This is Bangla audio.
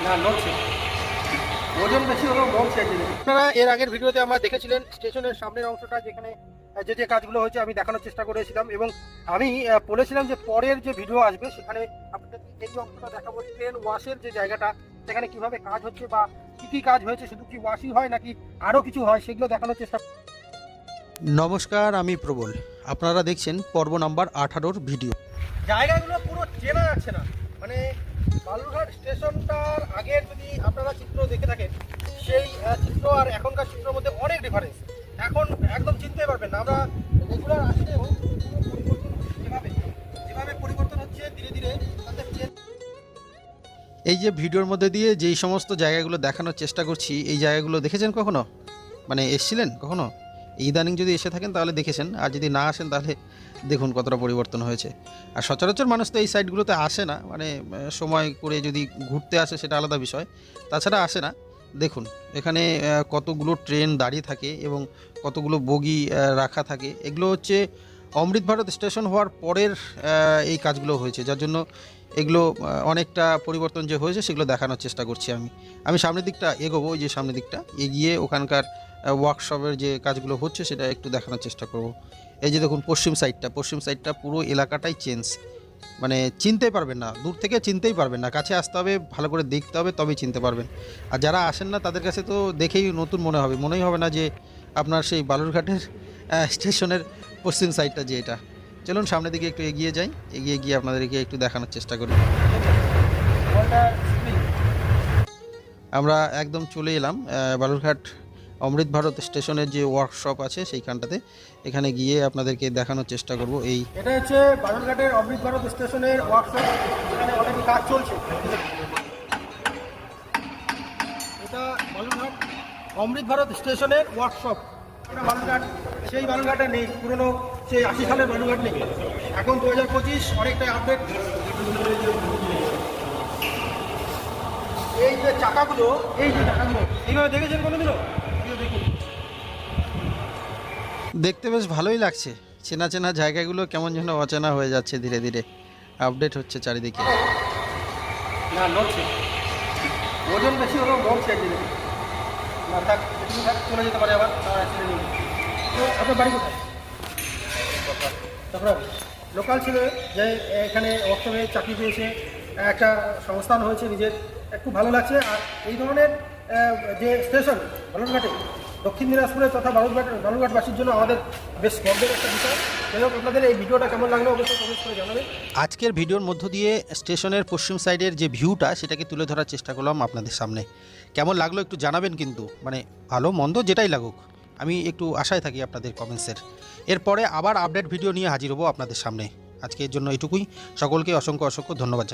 না নড়ছে, ওজন বেশি হলেও নড়ছে। আপনারা এর আগের ভিডিওতে আমরা দেখেছিলেন স্টেশনের সামনের অংশটা, যেখানে যে যে কাজগুলো হয়েছে আমি দেখানোর চেষ্টা করেছিলাম, এবং আমি বলেছিলাম যে পরের যে ভিডিও আসবে সেখানে আপনাদের এই অংশটা দেখাবো, ট্রেন ওয়াশের যে জায়গাটা, সেখানে কিভাবে কাজ হচ্ছে বা কি কি কাজ হয়েছে, শুধু কি ওয়াশই হয় নাকি আরও কিছু হয়, সেগুলো দেখানোর চেষ্টা। নমস্কার, আমি প্রবল। আপনারা দেখছেন পর্ব নাম্বার 18-র ভিডিও। জায়গাগুলো পুরো চেনা যাচ্ছে না, মানে বালুরঘাট স্টেশনটার আগের যদি আপনারা চিত্র দেখে থাকেন, সেই চিত্র আর এখনকার চিত্রের মধ্যে অনেক ডিফারেন্স। এখন একদম চিনতে পারবেন না। আমরা রেগুলার আসলেও যেভাবে যেভাবে পরিবর্তন হচ্ছে ধীরে ধীরে তাদের এই যে ভিডিওর মধ্যে দিয়ে যেই সমস্ত জায়গাগুলো দেখানোর চেষ্টা করছি, এই জায়গাগুলো দেখেছেন কখনো? মানে এসছিলেন কখনো? ইদানিং যদি এসে থাকেন তাহলে দেখেছেন, আর যদি না আসেন তাহলে দেখুন কতটা পরিবর্তন হয়েছে। আর সচরাচর মানুষ তো এই সাইডগুলোতে আসে না, মানে সময় করে যদি ঘুরতে আসে সেটা আলাদা বিষয়, তাছাড়া আসে না। দেখুন এখানে কতগুলো ট্রেন দাঁড়িয়ে থাকে এবং কতগুলো বগি রাখা থাকে। এগুলো হচ্ছে অমৃত ভারত স্টেশন হওয়ার পরের এই কাজগুলো হয়েছে, যার জন্য এগুলো অনেকটা পরিবর্তন যে হয়েছে সেগুলো দেখানোর চেষ্টা করছি। আমি সামনের দিকটা এগোবো, ওই যে সামনের দিকটা এগিয়ে ওখানকার ওয়ার্কশপের যে কাজগুলো হচ্ছে সেটা একটু দেখানোর চেষ্টা করব। এই যে দেখুন পশ্চিম সাইডটা পুরো এলাকাটাই চেঞ্জ, মানে চিনতে পারবেন না, দূর থেকে চিনতেই পারবেন না, কাছে আসতে হবে, ভালো করে দেখতে হবে, তবেই চিনতে পারবেন। আর যারা আসেন না তাদের কাছে তো দেখেই নতুন মনেই হবে না যে আপনার সেই বালুরঘাটের স্টেশনের পশ্চিম সাইডটা যে এটা। চলুন সামনের দিকে একটু এগিয়ে যাই, এগিয়ে গিয়ে আপনাদেরকে একটু দেখানোর চেষ্টা করি। আমরা একদম চলে এলাম বালুরঘাট অমৃত ভারত স্টেশনের যে ওয়ার্কশপ আছে সেইখানটাতে। এখানে গিয়ে আপনাদেরকে দেখানোর চেষ্টা করব। এটা হচ্ছে বালুরঘাটের অমৃত ভারত স্টেশনের ওয়ার্কশপ, এখানে অনেক কাজ চলছে। এটা বালুরঘাট অমৃত ভারত স্টেশনের ওয়ার্কশপ। এটা বালুরঘাট সেই বালুরঘাটে নেই, পুরনো সেই 80 সালের বালুরঘাট নেই, এখন 2025 অনেকটাই আপডেট। এই যে চাকাগুলো এইভাবে দেখেছেন কোনোদিনও? দেখুন, দেখতে বেশ ভালোই লাগছে। চেনা চেনা জায়গাগুলো কেমন যেন অচেনা হয়ে যাচ্ছে, ধীরে ধীরে আপডেট হচ্ছে চারিদিকে। না নড়ছে, ওজন বেশি হলেও নড়ছে একদিকে। না থাক, চলে যেতে পারে আবার। আপনার বাড়ি কোথায়? তারপরে লোকাল ছিল, যে এখানে ওয়ার্কশপে চাকরি পেয়েছে, একটা সংস্থান হয়েছে নিজের, খুব ভালো লাগছে। আর এই ধরনের যে স্টেশন বালুরঘাটে, দক্ষিণ দিনাজপুরে তথা বালুরঘাটবাসীর জন্য আমাদের বেশ গর্বের একটা বিষয়। যাই হোক, আপনাদের এই ভিডিওটা কেমন লাগলো অবশ্যই কমেন্ট করে জানাবেন। আজকের ভিডিওর মধ্য দিয়ে স্টেশনের পশ্চিম সাইডের যে ভিউটা সেটাকে তুলে ধরার চেষ্টা করলাম আপনাদের সামনে। কেমন লাগলো একটু জানাবেন কিন্তু, মানে ভালো মন্দ যেটাই লাগুক, আমি একটু আশায় থাকি আপনাদের কমেন্টসের। এরপরে আবার আপডেট ভিডিও নিয়ে হাজির হবো আপনাদের সামনে। আজকের জন্য এটুকুই। সকলকে অসংখ্য ধন্যবাদ।